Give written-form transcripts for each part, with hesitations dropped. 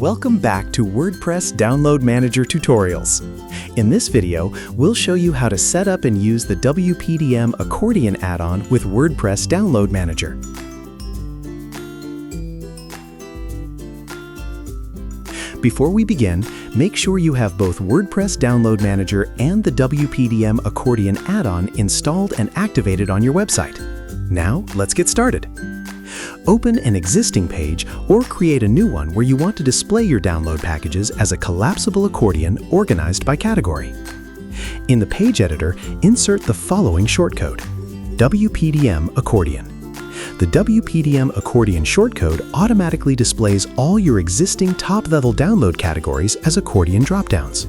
Welcome back to WordPress Download Manager tutorials. In this video, we'll show you how to set up and use the WPDM Accordion add-on with WordPress Download Manager. Before we begin, make sure you have both WordPress Download Manager and the WPDM Accordion add-on installed and activated on your website. Now, let's get started. Open an existing page or create a new one where you want to display your download packages as a collapsible accordion organized by category. In the page editor, insert the following shortcode: WPDM Accordion. The WPDM Accordion shortcode automatically displays all your existing top-level download categories as accordion dropdowns.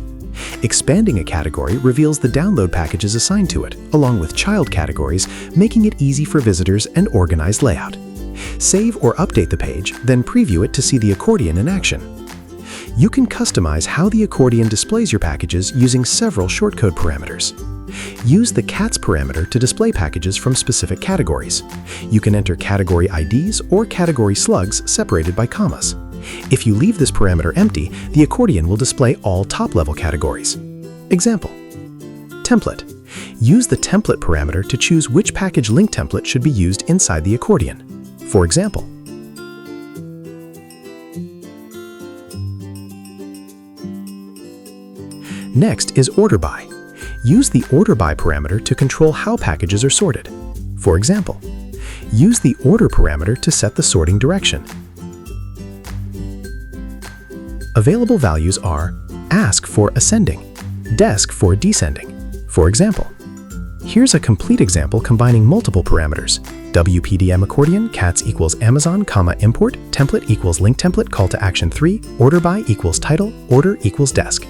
Expanding a category reveals the download packages assigned to it, along with child categories, making it easy for visitors and organized layout. Save or update the page, then preview it to see the accordion in action. You can customize how the accordion displays your packages using several shortcode parameters. Use the cats parameter to display packages from specific categories. You can enter category IDs or category slugs separated by commas. If you leave this parameter empty, the accordion will display all top-level categories. Example: template. Use the template parameter to choose which package link template should be used inside the accordion. For example, next is order by. Use the order by parameter to control how packages are sorted. For example, use the order parameter to set the sorting direction. Available values are ask for ascending, desk for descending. For example, here's a complete example combining multiple parameters: WPDM accordion, cats equals Amazon, import, template equals link template, call to action 3, order by equals title, order equals desk.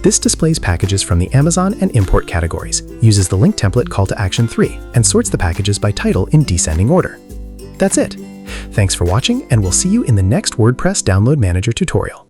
This displays packages from the Amazon and import categories, uses the link template call to action 3, and sorts the packages by title in descending order. That's it. Thanks for watching, and we'll see you in the next WordPress Download Manager tutorial.